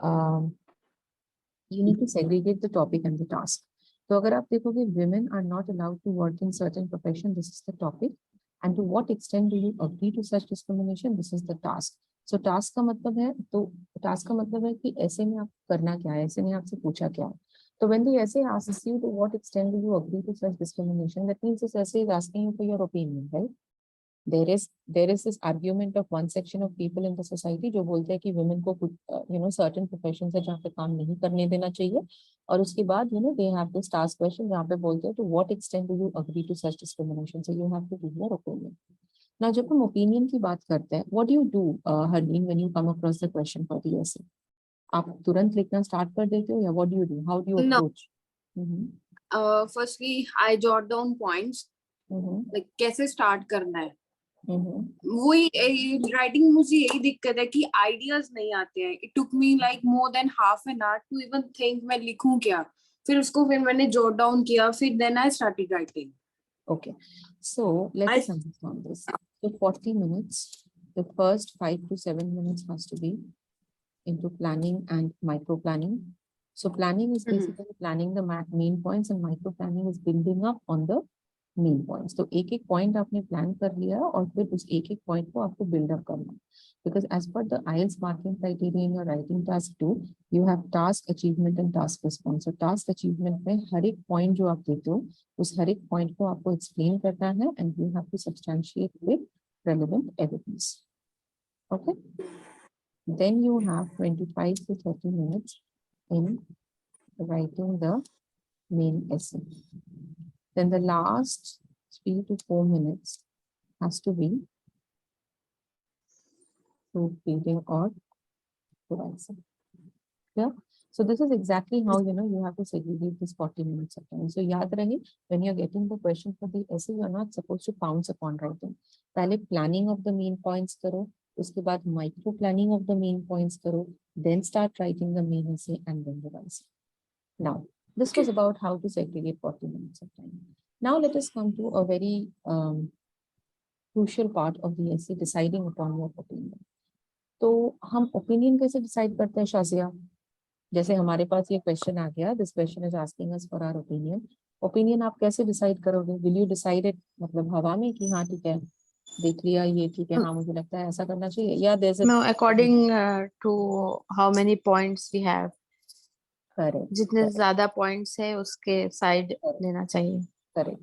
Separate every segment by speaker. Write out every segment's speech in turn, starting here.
Speaker 1: you need to segregate the topic and the task. तो अगर आप देखोगे women are not allowed to work in certain profession, this is the topic, and to what extent do you agree to such discrimination, this is the task. So task का मतलब है, तो task का मतलब है कि ऐसे में आप करना क्या है, ऐसे में आपसे पूछा क्या है. So when the essay asks you to what extent do you agree to such discrimination, that means this essay is asking you for your opinion, right? There is this argument of one section of people in the society जो बोलते हैं कि women को कुछ certain professions है जहाँ पे काम नहीं करने देना चाहिए, और उसके बाद they have this task question जहाँ पे बोलते हैं to what extent do you agree to such discrimination, so you have to give your opinion. Now जब हम opinion की बात करते हैं, what do you do, Harleen, when you come across the question for the essay? आप तुरंत लिखना start कर देते हो या what do you do, how do you approach?
Speaker 2: Firstly I jot down points, like कैसे स्टार्ट करना है. वही राइटिंग में मुझे यही दिक्कत है कि आइडियाज नहीं आते हैं. It took me like more than half an hour to even think मैं लिखूं क्या. फिर उसको मैंने जॉट डाउन किया, फिर then I started writing.
Speaker 1: Okay, so let's understand this. So 40 minutes, the first 5 to 7 minutes has to be into planning and micro planning. So planning is basically planning the main points, and micro planning is building up on the main points. तो एक एक point आपने plan कर लिया और फिर उस एक एक पॉइंट को आपको बिल्डअप करना. Because as per the IELTS marking criteria in your writing task 2 you have task achievement and task response. तो टास्क अचीवमेंट में हर एक पॉइंट जो आप देते हो उस हर एक पॉइंट को आपको एक्सप्लेन करना है, and you have to substantiate with relevant evidence. Okay, then you have 25 to 30 minutes in writing the main essay. Then the last 3 to 4 minutes has to be proofreading or revising. Yeah. So this is exactly how you have to segregate this 40 minutes of time. So yaad rahe, when you're getting the question for the essay, you're not supposed to pounce upon writing. पहले planning of the main points करो, उसके बाद micro planning of the main points करो, then start writing the main essay and then revise. Now, this was about how to segregate 40 minutes of time. Now let us come to a very crucial part of the essay, deciding upon your opinion. तो हम opinion कैसे decide करते हैं शाजिया? जैसे हमारे पास ये question आ गया, this question is asking us for our opinion. Opinion आप कैसे decide करोगे? Will you decide it मतलब हवा में कि हाँ ठीक है, देख लिया ये ठीक है, हाँ मुझे लगता है ऐसा करना चाहिए, या there's a...
Speaker 3: No, according to how many points we have.
Speaker 1: Correct.
Speaker 3: जितने ज्यादा पॉइंट्स है उसके साइड लेना चाहिए.
Speaker 1: Correct.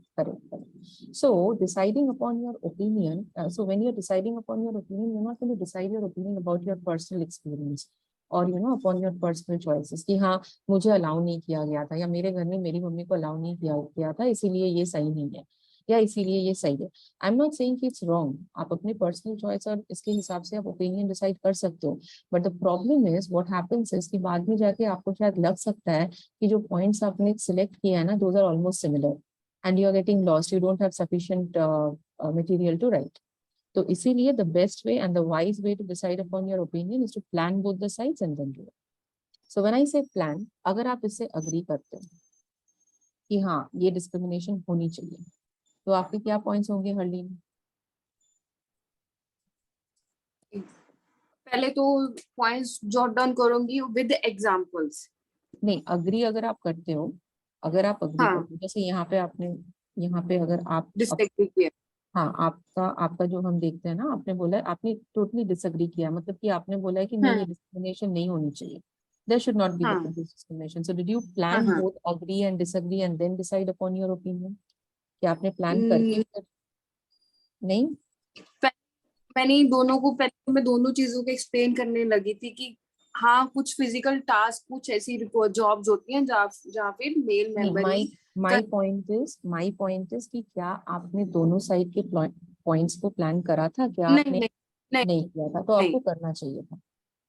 Speaker 1: So deciding upon your opinion, so when you're deciding upon your opinion, you're not going to decide your opinion about your personal experience or upon your personal choices कि हाँ मुझे allow नहीं किया गया था, या मेरे घर में मेरी मम्मी को अलाउ नहीं किया था इसीलिए ये सही नहीं है, या इसीलिए ये सही है. आई एम नॉट सेइंग कि इट्स रॉन्ग. आप अपने पर्सनल चॉइस और इसके हिसाब से आप ओपिनियन डिसाइड कर सकते हो, but the problem is what happens is कि बाद में जाके आपको शायद लग सकता है कि जो पॉइंट्स आपने सिलेक्ट किया है ना, those are almost similar and you are getting lost, you don't have sufficient material to write. तो इसीलिए the best way and the wise way to decide upon your opinion is to plan both the sides and then do it. So when I say plan, अगर आप इससे agree करते हो कि हाँ ये डिस्क्रिमिनेशन होनी चाहिए, तो आपके क्या पॉइंट्स होंगे हरलीन?
Speaker 2: पहले तो पॉइंट्स जॉट डाउन करूंगी विद एग्जांपल्स.
Speaker 1: नहीं, अग्री अगर आप करते हो, अगर आप अग्री करते हो, जैसे यहाँ पे अगर आप
Speaker 2: डिसएग्री किया,
Speaker 1: हाँ आपका जो हम देखते हैं ना, आपने बोला आपने टोटली डिसएग्री किया, मतलब कि आपने बोला है कि नहीं ये डिस्क्रिमिनेशन नहीं होनी चाहिए, there should not be the discrimination. So did you plan both agree and disagree and then decide upon your opinion? क्या आपने प्लान करके? नहीं,
Speaker 2: मैंने दोनों को पहले मैं दोनों चीजों को एक्सप्लेन करने लगी थी कि हाँ कुछ फिजिकल टास्क, कुछ ऐसी जॉब्स होती हैं जहाँ पे male member.
Speaker 1: my point is कि क्या आपने दोनों साइड के पॉइंट्स को प्लान करा था? क्या आपने नहीं किया था? तो आपको करना चाहिए था.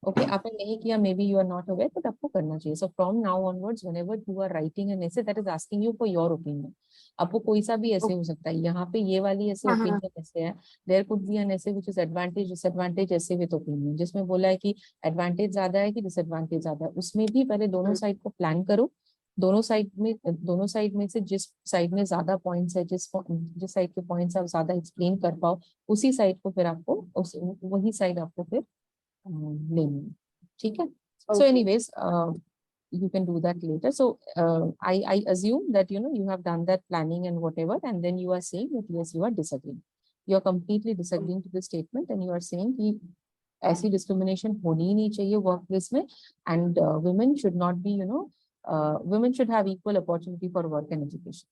Speaker 1: ओके, आपने नहीं किया, maybe you are not aware, but आपको करना चाहिए. So from now onwards whenever you are writing an essay that is asking you for your opinion, अब वो कोई सा भी ऐसे हो सकता है. यहाँ पे ये वाली ऐसे ओपिनियन ऐसे है, देयर कुड बी एन ऐसे व्हिच इज एडवांटेज डिसएडवांटेज ऐसे विद ओपिनियन, जिसमें बोला है कि एडवांटेज ज्यादा है कि डिसएडवांटेज ज्यादा है. उसमें भी पहले दोनों साइड को प्लान करो, दोनों साइड में से जिस साइड में ज्यादा पॉइंट्स है, जिस साइड के पॉइंट्स आप ज्यादा एक्सप्लेन कर पाओ, उसी साइड को फिर आपको वही साइड आपको फिर लेनी है. ठीक है, So
Speaker 2: Okay.
Speaker 1: anyways, you can do that later. So I assume that you have done that planning and whatever, and then you are saying that yes, you are disagreeing. You are completely disagreeing to the statement, and you are saying कि ऐसी discrimination होनी ही नहीं चाहिए workplace में, and women should not be, women should have equal opportunity for work and education.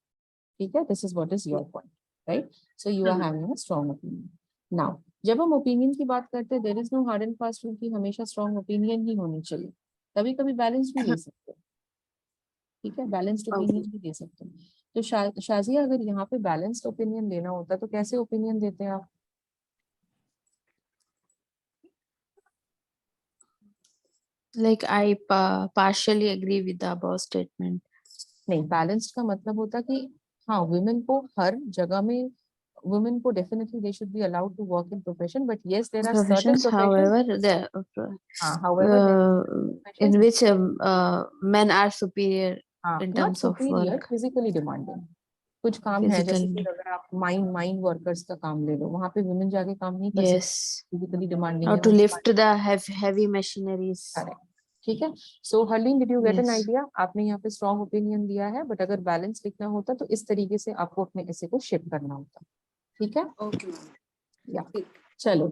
Speaker 1: ठीक है? This is what is your point, right? So you are having a strong opinion. Now, जब हम opinion की बात करते हैं, there is no hard and fast rule कि हमेशा strong opinion ही होनी चाहिए. कभी कभी बैलेंस भी ले सकते हैं. ठीक है, बैलेंस्ड ओपिनियन भी दे सकते हैं. तो शाजिया, अगर यहाँ पे बैलेंस्ड ओपिनियन लेना होता तो कैसे ओपिनियन देते हैं आप?
Speaker 3: Like I partially agree with the above statement.
Speaker 1: नहीं, बैलेंस्ड का मतलब होता कि हाँ, वुमेन को हर जगह में, women को definitely they should be allowed to work in profession, but yes, there are certain
Speaker 3: Professions,
Speaker 1: professions.
Speaker 3: however,
Speaker 1: However, there are
Speaker 3: in
Speaker 1: professions,
Speaker 3: which men are superior in
Speaker 1: not
Speaker 3: terms of
Speaker 1: superior,
Speaker 3: work.
Speaker 1: physically demanding. कुछ काम है, जैसे कि
Speaker 3: Physically,
Speaker 1: अगर आप mine workers का काम ले लो, वहां पे वुमेन जाके काम नहीं कर सकती,
Speaker 3: yes.
Speaker 1: फिजिकली डिमांडिंग
Speaker 3: How
Speaker 1: है
Speaker 3: to
Speaker 1: उनके
Speaker 3: lift the heavy machineries.
Speaker 1: पास. ठीक है. So Harleen, did you get an
Speaker 3: Yes.
Speaker 1: Idea? आपने यहाँ पे स्ट्रॉन्ग ओपिनियन दिया है, बट अगर बैलेंस लिखना होता तो इस तरीके से आपको अपने ऐसे को शिफ्ट करना होता. ठीक है.
Speaker 2: Okay.
Speaker 1: या चलो,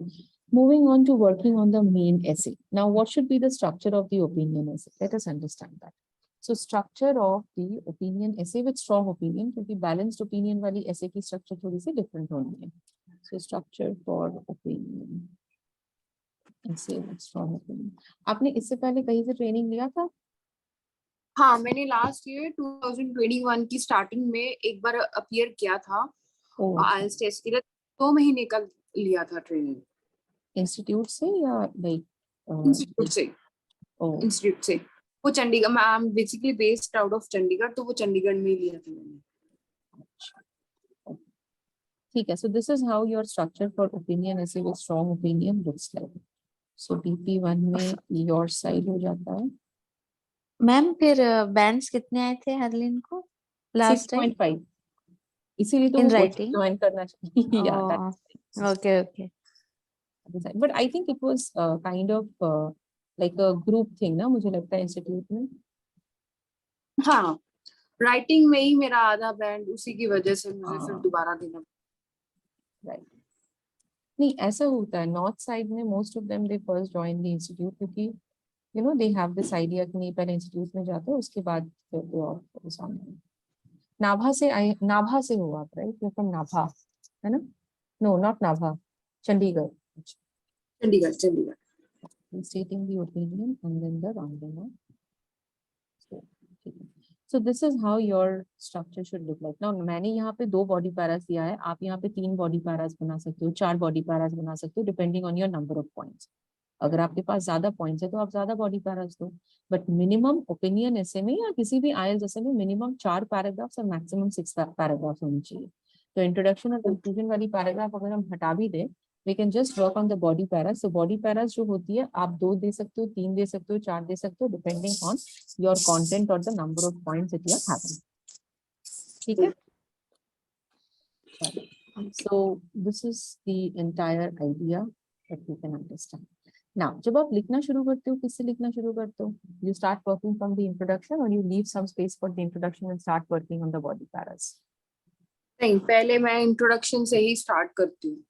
Speaker 1: moving on to working on the main essay. Now, what should be the structure of the opinion essay? Let us understand that. So, structure of the opinion essay with strong opinion, क्योंकि balanced opinion वाली essay की structure थोड़ी सी different होनी है. So, structure for opinion essay with strong opinion. आपने इससे पहले कहीं से ट्रेनिंग लिया था?
Speaker 2: हाँ, मैंने लास्ट ईयर 2021 की स्टार्टिंग में एक बार अपीयर किया था आईएलटीएस टेस्ट के लिए. 2 महीने का लिया था ट्रेनिंग.
Speaker 1: इंस्टीट्यूट से या लाइक
Speaker 2: इंस्टीट्यूट से.
Speaker 1: Oh,
Speaker 2: इंस्टीट्यूट से. वो चंडीगढ़ में, I am basically based out of Chandigarh, तो वो चंडीगढ़ में ही लिया था मैंने.
Speaker 1: ठीक है. So this is how your structure for opinion essay with strong opinion looks like. So BP1 में your side हो जाता है
Speaker 3: मैम फिर बैंड्स कितने आए थे हरलिन को लास्ट टाइम
Speaker 1: 6.5. इसीलिए तो
Speaker 3: इन
Speaker 1: वो
Speaker 3: राइटिंग?
Speaker 1: ज्वाइन करना चाहिए. Yeah, that's
Speaker 3: okay okay.
Speaker 1: but I think it was kind of like a group thing ना, मुझे लगता है इंस्टीट्यूट में.
Speaker 2: हाँ, राइटिंग में ही मेरा आधा बैंड, उसी की वजह से मुझे फिर दोबारा देना.
Speaker 1: राइट. नहीं, ऐसा होता है नॉर्थ साइड में, most of them they first join the institute, क्योंकि दे हैव दिस आइडिया कि नहीं, पहले इंस्टीट्यूट में जाते हैं, उसके बाद फिर दे और सामने. नाभा से हो आप, राइट? यू फ्रॉम नाभा, है ना? No, not Nabha, Chandigarh.
Speaker 2: Chandigarh.
Speaker 1: Stating the opinion and then the rounding up. So this is how your structure should look like. Now, मैंने यहाँ पे 2 body paras दिया है, आप यहाँ पे 3 body paras बना सकते हो, 4 body paras बना सकते हो, depending on your number of points. अगर आपके पास ज्यादा पॉइंट्स है तो आप ज्यादा बॉडी पैरास दो, बट मिनिमम ओपिनियन ऐसे में या किसी भी आईएलटीएस ऐसे में मिनिमम 4 पैराग्राफ्स और मैक्सिमम 6 पैराग्राफ्स होनी चाहिए. तो इंट्रोडक्शन और कंक्लूजन वाली पैराग्राफ अगर हम हटा भी दें, we can just work on the body paras. So body paras जो होती है, आप 2 दे सकते हो, 3 दे सकते हो, 4 दे सकते हो, depending on your content or the number of points that you are having. ठीक है? So this is the entire idea that you can understand. Now, जब आप लिखना शुरू करते हो, किससे लिखना शुरू करते हो? You start working from the introduction or you leave some space for the introduction and start working on the body paras?
Speaker 2: नहीं, पहले मैं इंट्रोडक्शन से ही स्टार्ट करती हूँ.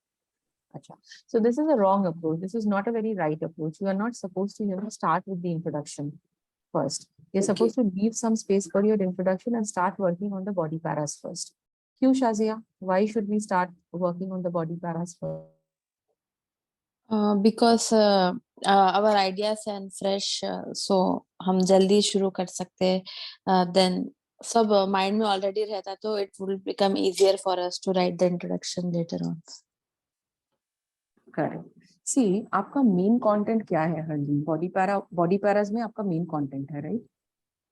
Speaker 1: अच्छा. So this is a wrong approach. This is not a very right approach. You are not supposed to start with the introduction first. You're supposed to leave some space for your introduction and start working on the body paras first. Kyun, Shazia? Why should we start working on the body paras first?
Speaker 3: Because our ideas and fresh, so हम जल्दी शुरू कर सकते हैं. Then सब mind में already रहता, तो it will become easier for us to write the introduction later on.
Speaker 1: Correct. See, आपका मेन कंटेंट क्या है हरलीन? बॉडी पैरास में आपका मेन कंटेंट है, राइट?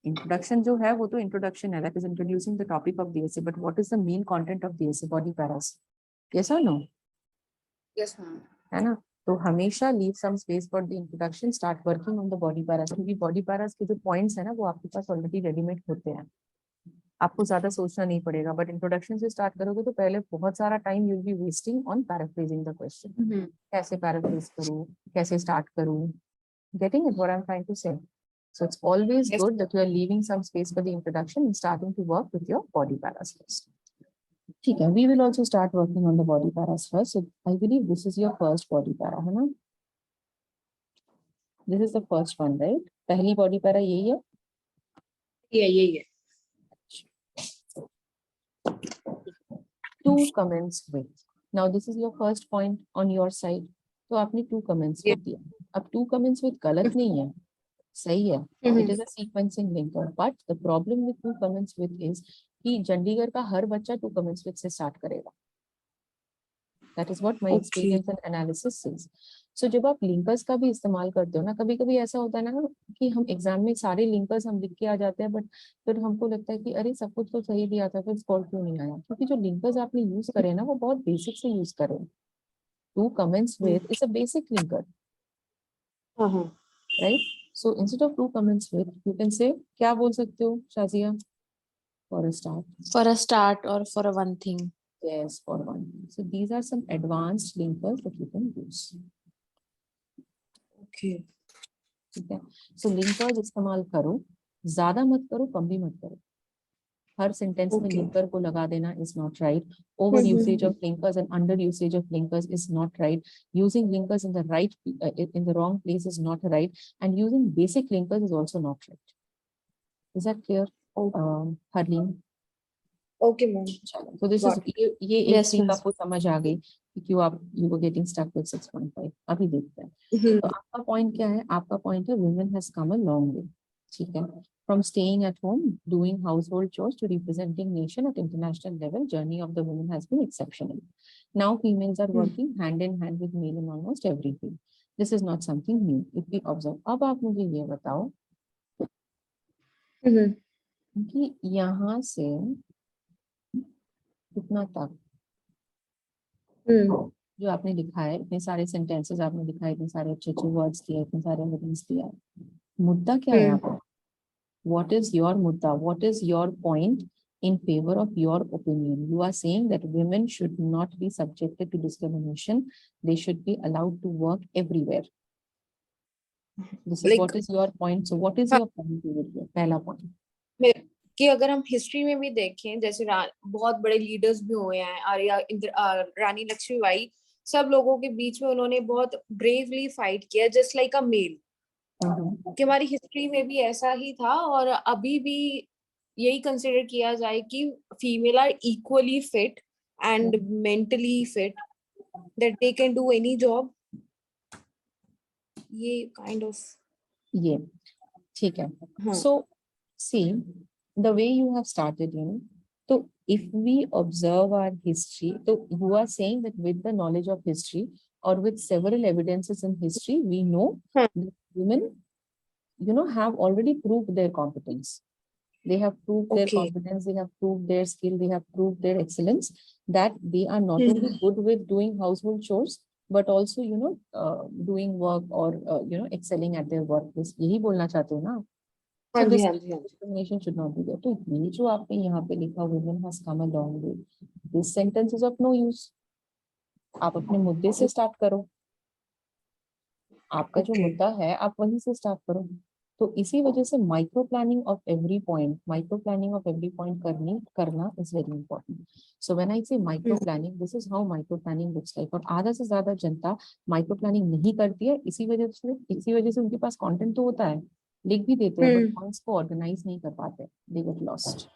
Speaker 1: इंट्रोडक्शन जो है वो तो इंट्रोडक्शन है, that is introducing the topic of the essay, but what is the main content of the essay? Body paras. Yes और नो?
Speaker 2: Yes ma'am.
Speaker 1: है ना? तो हमेशा leave some space for the introduction, start working on the body paras, क्योंकि body paras के जो points है ना वो आपके पास ऑलरेडी रेडीमेड होते हैं, आपको ज्यादा सोचना नहीं पड़ेगा. बट इंट्रोडक्शन से स्टार्ट करोगे तो पहले बहुत सारा time you will be wasting on paraphrasing the question. कैसे पैराफ्रेज करूं, कैसे स्टार्ट करूं, getting it what I am trying to say. So it's always
Speaker 2: Yes.
Speaker 1: good that you are leaving some space for the introduction and starting to work with your body paras first. Okay, we will also start working on the body paras first. So I believe this is your first body para, है ना? This is the first one, right? पहली body para यही है?
Speaker 2: Yeah.
Speaker 1: Two comments with. Now this is your first point on your side. तो आपने two comments with दिया. अब two comments with गलत नहीं है, सही है. It is a sequencing linker. But the problem with two comments with is कि चंडीगढ़ का हर बच्चा two comments with से start करेगा. That is what my experience and analysis says. So जब आप linkers का भी इस्तेमाल करते हो ना, कभी कभी ऐसा होता है ना कि हम एग्जाम में सारे linkers हम लिख के आ जाते हैं, बट फिर हमको लगता है कि अरे सब कुछ तो सही दिया था, फिर स्कोर क्यों नहीं आया? क्योंकि जो linkers आपने यूज करे ना, वो बहुत बेसिक से यूज करे. Two comments with is a basic linker, right? So instead of two comments with, you can say क्या बोल सकते हो Shazia? For a start.
Speaker 3: For a start or for a one thing.
Speaker 1: Yes, for one. So these are some advanced linkers that you can use.
Speaker 2: Okay.
Speaker 1: ठीक है. So linkers इस्तेमाल करो, ज्यादा मत करो, कम भी मत करो. हर सेंटेंस में लिंकर को लगा देना is not right. Over usage of linkers and under usage of linkers is not right. Using linkers in the wrong place is not right. And using basic linkers is also not right. Is that clear? Harleen?
Speaker 2: Okay, ma'am.
Speaker 1: So this is ये एक
Speaker 3: Yes,
Speaker 1: चीज
Speaker 3: miss.
Speaker 1: आपको समझ आ गई कि क्यों आप you were getting stuck with 6.5. अभी देखते हैं. तो आपका पॉइंट क्या है? आपका पॉइंट है women has come a long way. ठीक है. From staying at home, doing household chores to representing nation at international level, journey of the women has been exceptional. Now females are working hand in hand with male in almost everything. This is not something new. If we observe, अब आप मुझे ये बताओ कि यहाँ से कितना तक जो आपने लिखा है, इतने सारे सेंटेंसेस आपने लिखा है, इतने सारे अच्छे वर्ड्स दिए, इतने सारे एविडेंस दिया है, मुद्दा क्या है आपका? What is your mudda? What is your point in favor of your opinion? You are saying that women should not be subjected to discrimination. They should be allowed to work everywhere. This is what is your point. So what is your point over here? पहला point.
Speaker 2: कि अगर हम history में भी देखें, जैसे बहुत बड़े लीडर्स भी हुए हैं, आर्या रानी लक्ष्मीबाई, सब लोगों के बीच में उन्होंने बहुत ब्रेवली फाइट किया, जस्ट लाइक अ मेल. कि हमारी हिस्ट्री में भी ऐसा ही था और अभी भी यही कंसिडर किया जाए कि female are equally fit and mentally fit, that they can do any job. ये काइंड ऑफ
Speaker 1: ये ठीक है. So see the way you have started, you know, so if we observe our history, so you are saying that with the knowledge of history or with several evidences in history, we know that women, you know, have already proved their competence. They have proved their competence, they have proved their skill, they have proved their excellence, that they are not only good with doing household chores, but also, you know, doing work or, you know, excelling at their workplace. यही बोलना चाहते हो ना? So this discrimination should not be there. तो ये जो आपने यहाँ पे लिखा, women has come a long way, this sentence is of no use. आप अपने मुद्दे से स्टार्ट करो. आपका जो मुद्दा है आप वहीं से स्टार्ट करो. तो इसी वजह से micro planning of every point करना is very important. So when I say micro planning, this is how micro planning looks like. और आधा से ज्यादा जनता माइक्रो प्लानिंग नहीं करती है, इसी वजह से उनके पास कंटेंट तो होता है, लिख भी देते हैं, बट पॉइंट्स को ऑर्गेनाइज नहीं कर पाते, दे गेट लॉस्ट.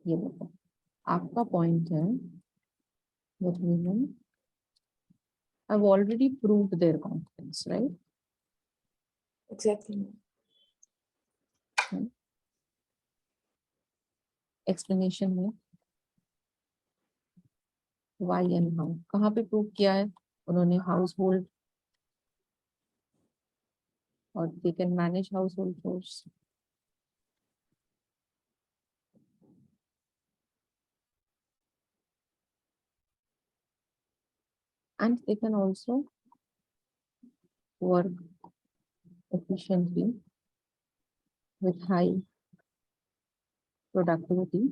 Speaker 1: ये देखो आपका पॉइंट है that women have already proved their competence, right?
Speaker 2: Exactly.
Speaker 1: Explanation में why and how, कहाँ पे प्रूव किया है उन्होंने? हाउस होल्ड, और they can manage household chores. And they can also work efficiently with high productivity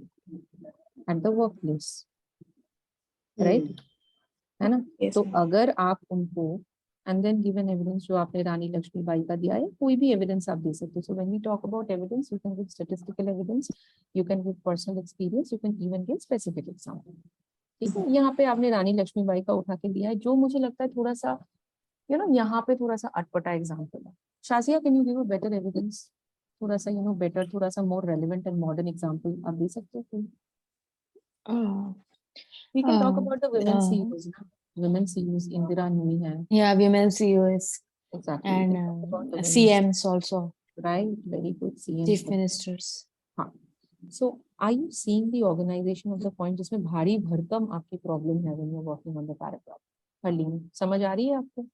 Speaker 1: at the workplace, right? है ना?
Speaker 2: Yes,
Speaker 1: तो
Speaker 2: ma'am.
Speaker 1: अगर आप उनको and then give an evidence जो आपने रानी लक्ष्मीबाई का दिया है, कोई भी evidence आप दे सकते हो. So when we talk about evidence, you can give statistical evidence, you can give personal experience, you can even give specific example. ठीक है, यहाँ पे आपने रानी लक्ष्मीबाई का उठा के दिया है, जो मुझे लगता है थोड़ा सा यहाँ पे थोड़ा सा अटपटा एग्जाम्पल है. Shazia, can you give a better evidence? थोड़ा सा बेटर, थोड़ा सा मोर रेलेवेंट एंड मॉडर्न एग्जाम्पल आप दे सकते हो? We can talk about the women CEOs. Women CEOs, Indira Nui hai.
Speaker 3: Yeah, women CEOs.
Speaker 1: Exactly.
Speaker 3: And CMs also.
Speaker 1: Right, very good. CMs.
Speaker 3: Chief ministers.
Speaker 1: हाँ. So, are you seeing the organization of the point जिसमें भारी भरकम आपकी problem है when you're working on the paragraph? Harleen, समझ आ रही है आपको?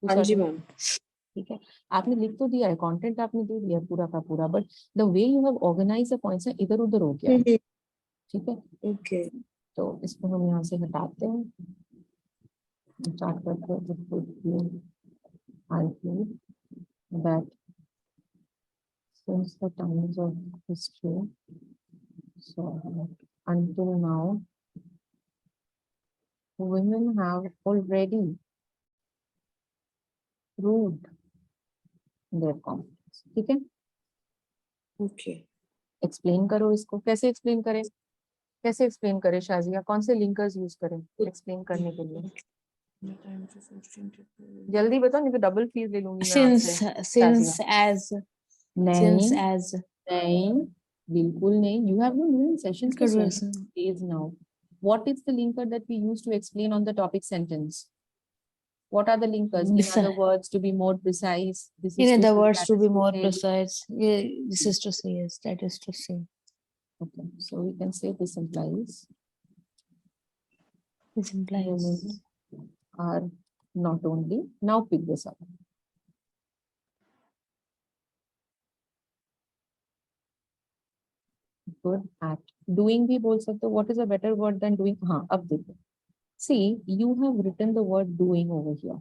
Speaker 4: हाँ जी मैम.
Speaker 1: ठीक है, आपने लिख तो दिया है, कंटेंट आपने दे दिया पूरा का पूरा, but the way you have organize the points इधर उधर हो गया. ठीक है,
Speaker 4: ओके.
Speaker 1: तो इसको हम यहाँ से हटाते हैं. स्टार्ट करते हैं. I feel that since the times of history, so until now, women have already proved their competence. ठीक है,
Speaker 4: ओके.
Speaker 1: एक्सप्लेन करो इसको. कैसे एक्सप्लेन करें? कैसे एक्सप्लेन करें शाजिया? कौन से लिंकर्स यूज करें एक्सप्लेन करने के लिए? जल्दी बताओ, नहीं तो डबल फीस ले लूंगी मैं आपसे.
Speaker 3: Since as.
Speaker 1: नहीं, नहीं, बिल्कुल नहीं. You have been doing sessions for so many days now. What is the linker that we use to explain on the topic sentence? What are the linkers? In other words, to be more precise. This is
Speaker 3: In other
Speaker 1: say,
Speaker 3: words,
Speaker 1: that
Speaker 3: to
Speaker 1: is
Speaker 3: be more
Speaker 1: say.
Speaker 3: precise. Yeah, this is to say, yes, that is to say.
Speaker 1: Okay, so we can say this implies.
Speaker 3: This implies.
Speaker 1: Women are not only. Now pick this up. Good at doing भी बोल सकते हो. What is a better word than doing? हाँ, अब देखो. See, you have written the word doing over here.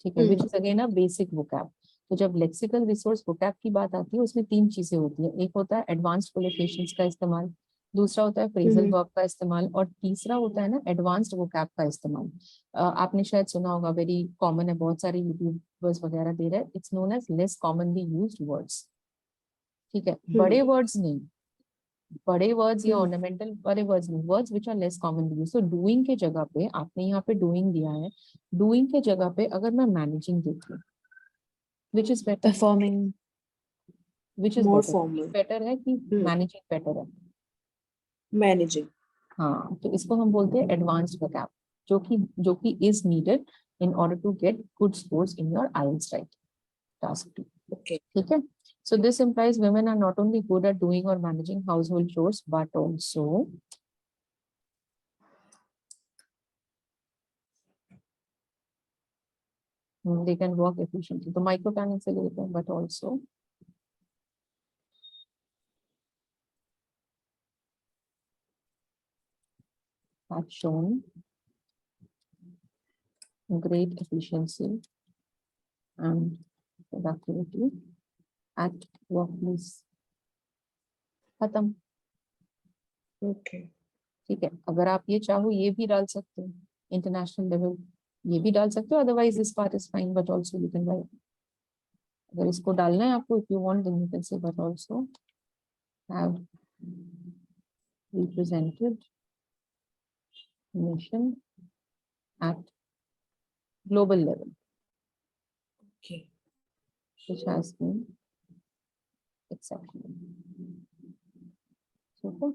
Speaker 1: ठीक है, which is again a basic vocab. तो जब lexical resource vocab की बात आती है, उसमें तीन चीजें होती है. एक होता है advanced collocations का इस्तेमाल, दूसरा होता है phrasal verb का इस्तेमाल, और तीसरा होता है ना advanced vocab का इस्तेमाल. आपने शायद सुना होगा, very common है, बहुत सारे यूट्यूबर्स वगैरह दे रहे हैं. It's known as less commonly used words. ठीक है, बड़े words नहीं, बड़े वर्ड्स या ऑर्नामेंटल बड़े वर्ड्स नहीं, words which are less commonly used. So doing के जगह पे आपने यहाँ पे डूइंग दिया है. डूइंग के जगह पे अगर मैं मैनेजिंग देखूं, which is better?
Speaker 3: Performing.
Speaker 1: Which is
Speaker 4: More formal.
Speaker 1: Better है कि मैनेजिंग बेटर है?
Speaker 4: मैनेजिंग.
Speaker 1: हाँ, तो इसको हम बोलते हैं एडवांस्ड वोकैब, जो कि is needed in order to get good scores in your IELTS write task 2.
Speaker 4: Okay.
Speaker 1: ठीक है, so this implies women are not only good at doing or managing household chores, but also they can work efficiently. तो micro planning से लेते हैं, but also have shown great efficiency and productivity at workplace. खत्म.
Speaker 4: Okay.
Speaker 1: ठीक है, अगर आप ये चाहो ये भी डाल सकते हो, इंटरनेशनल लेवल ये भी डाल सकते हो, otherwise this part is fine, but also you can write. अगर इसको डालना है आपको, if you want, then you can say but also have represented nation at global level,
Speaker 4: okay.
Speaker 1: which has been exceptional. ठीक है,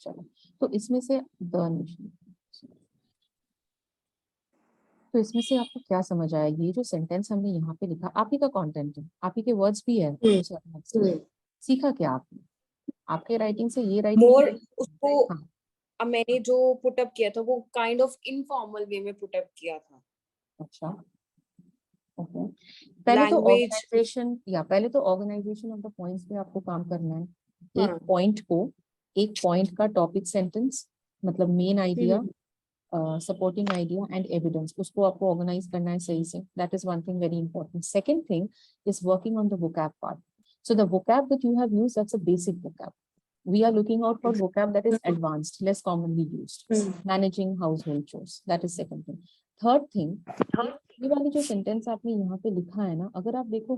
Speaker 1: चलो, तो इसमें से द नेशन, तो इसमें से आपको क्या समझ आया? ये जो सेंटेंस हमने यहाँ पे लिखा, आप ही का कंटेंट है, आप ही के वर्ड्स भी है. सीखा क्या आपने? आपके राइटिंग से ये राइटिंग
Speaker 4: मोर उसको
Speaker 1: हाँ.
Speaker 4: अब मैंने जो पुटअप किया था वो काइंड ऑफ इनफॉर्मल वे में पुटअप किया था.
Speaker 1: अच्छा, ओके. पहले तो
Speaker 4: Language.
Speaker 1: ऑर्गेनाइजेशन पहले तो ऑर्गेनाइजेशन ऑफ द पॉइंट्स पे आपको काम करना है. एक
Speaker 4: हाँ.
Speaker 1: पॉइंट का टॉपिक सेंटेंस, मतलब main idea, supporting idea and evidence, उसको आपको ऑर्गेनाइज करना है सही से. That is one thing very important. Second thing is working on the vocab part. So the vocab that you have used, that's a basic vocab. We are looking out for vocab that is advanced, less commonly used. Managing household chores, that is second thing. Third thing, ये वाली जो sentence आपने यहाँ पे लिखा है ना, अगर आप देखो,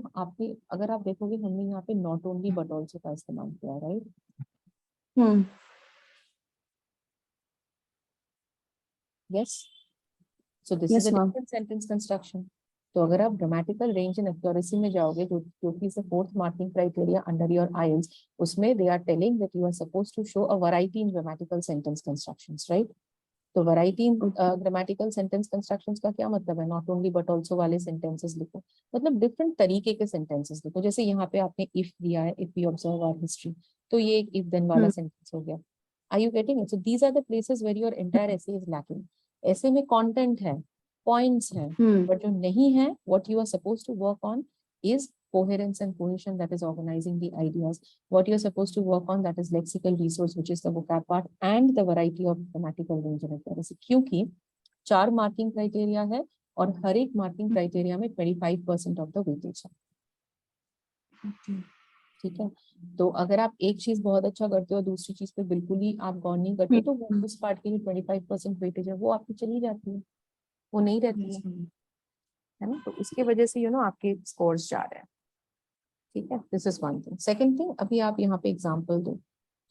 Speaker 1: अगर आप देखोगे हमने यहाँ पे नॉट ओनली बट ऑल्सो का इस्तेमाल किया है, right? Yes, so this is
Speaker 3: Yes,
Speaker 1: a
Speaker 3: ma'am.
Speaker 1: Different sentence construction. तो अगर आप ग्रामेटिकल रेंज एंड एक्यूरेसी में जाओगे, जो कि is the fourth marking criteria under your IELTS, उसमें they are telling that you are supposed to show a variety in grammatical sentence constructions, right? तो variety in grammatical sentence constructions का क्या मतलब है? नॉट ओनली बट ऑल्सो वाले sentences लिखो, मतलब different तरीके के सेंटेंसेस लिखो। जैसे यहाँ पे आपने इफ दिया है, if we observe our history, तो ये एक इफ देन वाला सेंटेंस हो गया। Are you getting it? So these are the places where your entire essay is lacking. ऐसे में कंटेंट है, पॉइंट्स हैं, बट जो नहीं है, what you are supposed to work on is coherence and cohesion, that is organizing the ideas. What you are supposed to work on, that is lexical resource, which is the vocab part, and the variety of grammatical range and accuracy. क्योंकि 4 marking criteria है और हर एक marking criteria में 25% of the weightage है। ठीक है, तो अगर आप एक चीज बहुत अच्छा करते हो, दूसरी चीज पे बिल्कुल ही आप गौर नहीं करते, तो उस पार्ट की जो 25% वेटेज है वो आपकी चली जाती है, वो नहीं रहती है ना। तो इसकी वजह से आपके स्कोर्स जा रहे हैं। ठीक है, this is one thing. Second thing, अभी आप यहाँ पे एग्जांपल दो,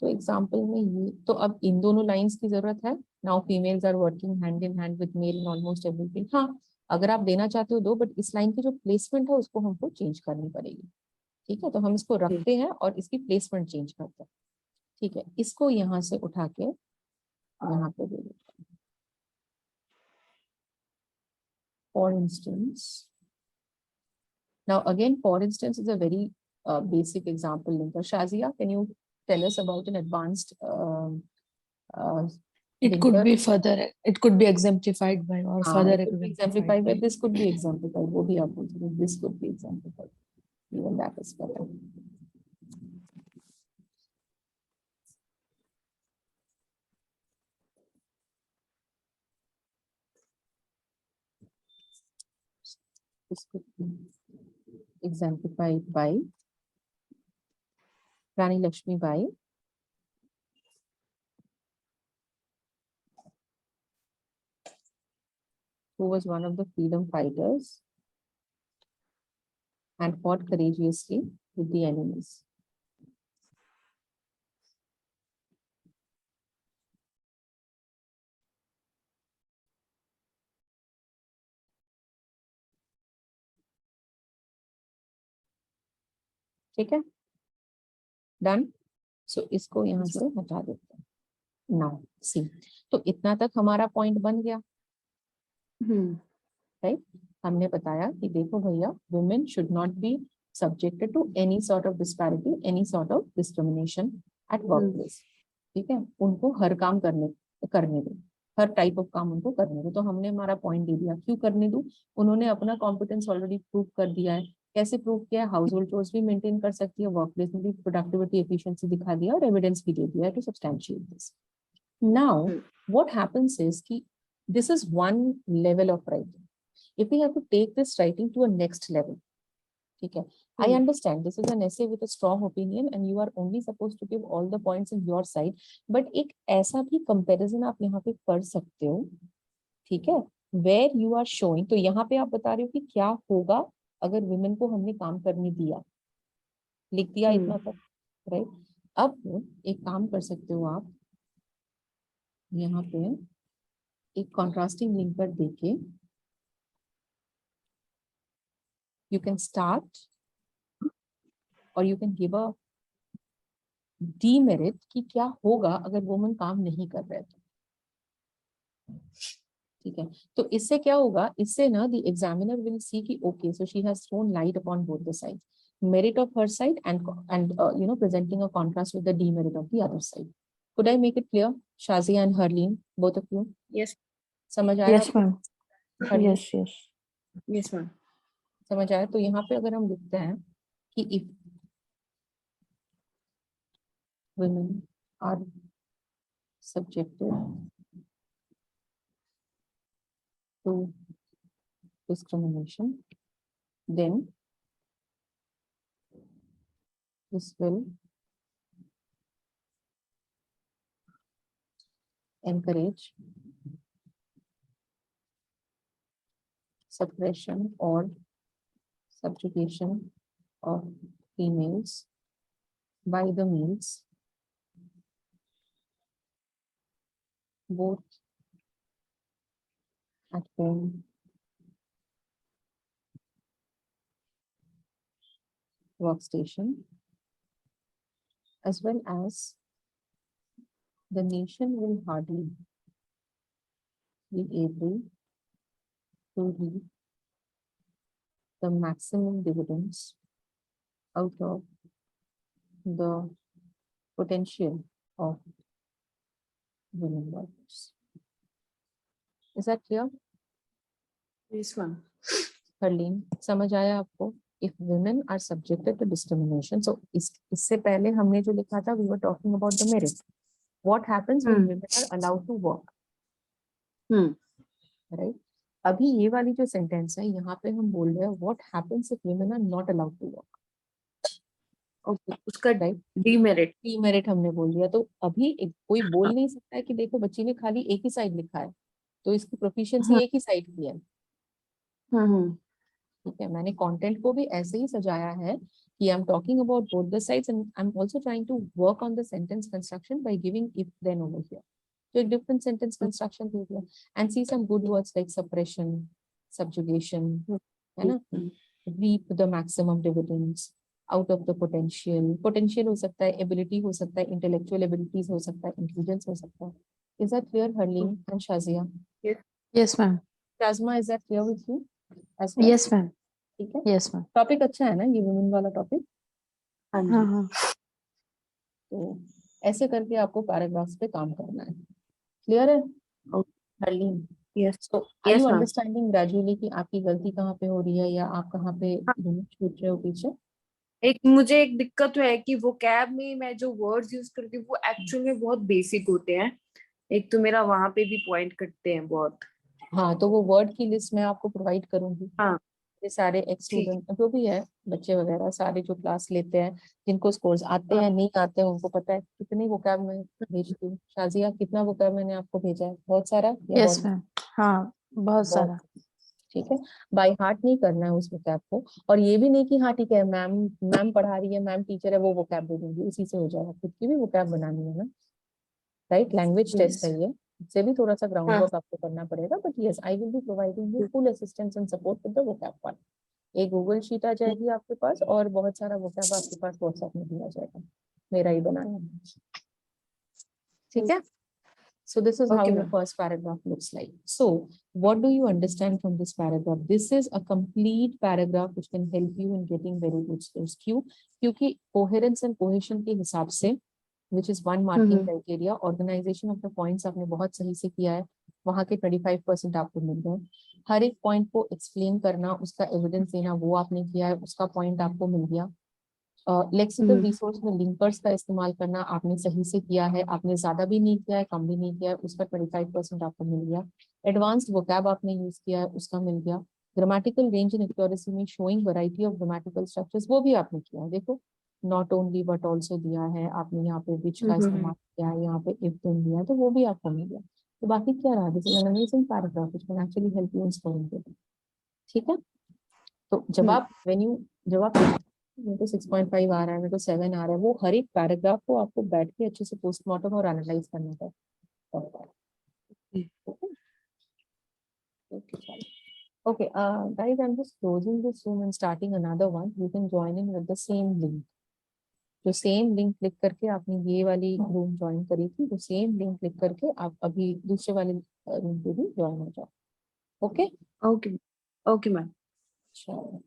Speaker 1: तो एग्जांपल में ये, तो अब इन दोनों लाइंस की जरूरत है। Now females are working hand in hand with male in almost everything. हाँ, अगर आप देना चाहते हो दो, बट इस लाइन की जो प्लेसमेंट है उसको हमको चेंज करनी पड़ेगी। ठीक है, तो हम इसको रखते हैं और इसकी प्लेसमेंट चेंज करते हैं। ठीक है, इसको यहाँ से उठा के यहाँ पे दे देते हैं। For instance, now again, for instance, is a very basic example. Linker Shazia, can you tell us about an advanced
Speaker 3: It could
Speaker 1: linker?
Speaker 3: be further, it could be exemplified by or further
Speaker 1: It could be exemplified by, this could be exemplified, वो भी आप बोल सकते हो, this could be exemplified, even that is better. This could be exemplified by Rani Lakshmi Bai, who was one of the freedom fighters and fought courageously with the enemies. ठीक है, done. सो इसको यहाँ से हटा देते हैं। नाउ सी, तो इतना तक हमारा पॉइंट बन गया, राइट? हमने बताया कि देखो भैया, women should not be subjected to any sort of disparity, any sort of discrimination at work place. ठीक है, उनको हर काम करने दो, हर टाइप ऑफ काम उनको करने दो। तो हमने हमारा पॉइंट दे दिया, क्यों करने दो? उन्होंने अपना कॉम्पिटेंस ऑलरेडी प्रूव कर दिया है। कैसे प्रूव किया है? हाउस होल्ड चोर्स भी मेंटेन कर सकती है, वर्क प्लेस में भी प्रोडक्टिविटी एफिशिएंसी दिखा दिया और एविडेंस भी दे दिया है to substantiate this. Now what happens is कि this is one level of writing. If we have to take this writing to a next level, okay, I understand this is an essay with a strong opinion and you are only supposed to give all the points in your side, but एक ऐसा भी comparison आप यहाँ पे कर सकते हो, ठीक है, where you are showing, तो यहाँ पे आप बता रहे हो कि क्या होगा अगर women को हमने काम करने दिया, लिख दिया इतना तक, राइट? अब एक काम कर सकते हो आप, यहाँ पे एक contrasting link पर देके you can start or you can give a demerit कि क्या होगा अगर वुमन काम नहीं कर रहे तो। ठीक है, तो इससे क्या होगा? इससे ना द एग्जामिनर विल सी कि okay, so she has thrown light upon both the side, merit of her side and presenting a contrast with the demerit of the other side. Could I make it clear, Shazia and Harleen, both of you?
Speaker 4: Yes.
Speaker 1: समझ आया?
Speaker 3: Yes, ma'am.
Speaker 1: Harleen,
Speaker 3: Yes, yes.
Speaker 4: Yes, ma'am.
Speaker 1: समझ आया? तो यहाँ पे अगर हम लिखते हैं कि if women are subjected to discrimination, then this will encourage suppression or subjugation of females by the males, both at home workstation, as well as the nation will hardly be able to reap the maximum dividends out of the potential of women workers. Is that clear?
Speaker 2: This one.
Speaker 1: Harleen, समझ आया आपको? If women are subjected to discrimination, so इससे पहले हमने जो लिखा था, we were talking about the merit. What happens when women are allowed to work? Right? अभी ये वाली जो सेंटेंस है, यहाँ पे हम बोल रहे हैं what happens if women are not allowed to work?
Speaker 2: Okay, उसका
Speaker 1: Right?
Speaker 2: demerit.
Speaker 1: Demerit हमने बोल दिया, तो अभी कोई बोल नहीं सकता है कि देखो बच्ची ने खाली एक ही साइड लिखा है, तो इसकी प्रोफिशिएंसी एक ही साइड की है। ठीक है, मैंने कंटेंट को भी ऐसे ही सजाया है कि I am talking about both the sides and I am also trying to work on the sentence construction by giving if then over here. तो एक डिफरेंट सेंटेंस कंस्ट्रक्शन दे दिया and see some good words like suppression, subjugation, है ना, reap the maximum dividends out of the potential. Potential हो सकता है, ability हो सकता है, intellectual abilities हो सकता है, intelligence हो सकता है। Is that clear, Harleen and Shazia?
Speaker 3: Yes, ma'am.
Speaker 1: Shazma, is that clear with you as well?
Speaker 3: Yes, ma'am.
Speaker 1: ठीक है,
Speaker 3: Yes, ma'am.
Speaker 1: टॉपिक अच्छा है ना ये वुमेन वाला टॉपिक?
Speaker 2: हाँ जी।
Speaker 3: हाँ।
Speaker 1: तो ऐसे करके आपको पैराग्राफ्स पे काम करना है। क्लियर है Harleen?
Speaker 2: Yes.
Speaker 1: So are
Speaker 2: Yes,
Speaker 1: you
Speaker 2: ma'am.
Speaker 1: understanding gradually कि आपकी गलती कहाँ पे हो रही है या आप कहाँ पे छूट रहे हो पीछे?
Speaker 2: मुझे एक दिक्कत तो है कि vocab में मैं जो वर्ड्स यूज करती हूँ वो एक्चुअल में बहुत बेसिक होते हैं। एक तो मेरा वहां पे भी पॉइंट कटते हैं बहुत।
Speaker 1: हाँ, तो वो वर्ड की लिस्ट मैं आपको प्रोवाइड करूंगी।
Speaker 2: हाँ,
Speaker 1: ये सारे एक्स स्टूडेंट जो भी है, बच्चे वगैरह सारे जो क्लास लेते हैं, जिनको स्कोर्स आते हैं नहीं आते हैं, उनको पता है कितनी वोकैब में भेजती हूँ। शाजिया, कितना वोकैब मैंने आपको भेजा है? बहुत सारा या
Speaker 3: Yes,
Speaker 1: बहुत?
Speaker 3: ma'am. हाँ, बहुत सारा।
Speaker 1: ठीक है, बाय हार्ट नहीं करना है उस वोकैब को, और ये भी नहीं कि हाँ ठीक है मैम पढ़ा रही है, मैम टीचर है, वो वोकैब दे दूंगी, उसी से हो जाएगा। खुद की भी वोकैब बनानी है ना, राइट? लैंग्वेज टेस्ट है ये, इससे भी थोड़ा सा ग्राउंड वर्क आपको करना पड़ेगा, but yes I will be providing you full assistance and support with the vocab part. एक गूगल शीट आ जाएगी आपके पास और बहुत सारा वोकैब आपके पास व्हाट्सएप में भी आ जाएगा, मेरा ही बनाया है। ठीक है, so this is how
Speaker 2: Okay,
Speaker 1: your
Speaker 2: ma'am.
Speaker 1: first paragraph looks like. So what do you understand from this paragraph? This is a complete paragraph which can help you in getting very good skills. क्यों? क्योंकि coherence and cohesion के हिसाब से, which is one marking criteria, organization of the points आपने बहुत सही से किया है, वहाँ के 25% आपको मिल गए। हर एक पॉइंट को एक्सप्लेन करना, उसका एविडेंस देना, वो आपने किया है, उसका पॉइंट आपको मिल गया। लेक्सिकल रिसोर्स में लिंकर्स का इस्तेमाल करना आपने सही से किया है, आपने ज्यादा भी नहीं किया है, कम भी नहीं किया है, उसका 25% आपको मिल गया। एडवांस्ड वोकैब आपने यूज किया है, उसका मिल गया। ग्रामेटिकल रेंज एंड एक्यूरेसी में showing variety of grammatical structures, वो भी आपने किया है। देखो, नॉट ओनली बट ऑल्सो दिया है आपने, यहाँ पे विच का इस्तेमाल किया है, यहाँ पे इफ देन दिया है, तो वो भी आपको मिल गया। तो बाकी क्या रहा? This is an amazing paragraph which can actually help you in scoring good. ठीक है, तो जब आप मेरे को 6.5 आ रहा है, मेरे को 7 आ रहा है, वो हर एक पैराग्राफ को आपको बैठ के अच्छे से पोस्टमार्टम और एनालाइज करना पड़ता है। Okay, guys, I'm just closing this room and starting another one. You can join in with the same link. जो सेम लिंक क्लिक करके आपने ये वाली रूम ज्वाइन करी थी, वो सेम लिंक क्लिक करके आप अभी दूसरे वाले रूम पे भी ज्वाइन हो जाओ। Okay
Speaker 2: Okay, okay, ma'am.
Speaker 1: चलो।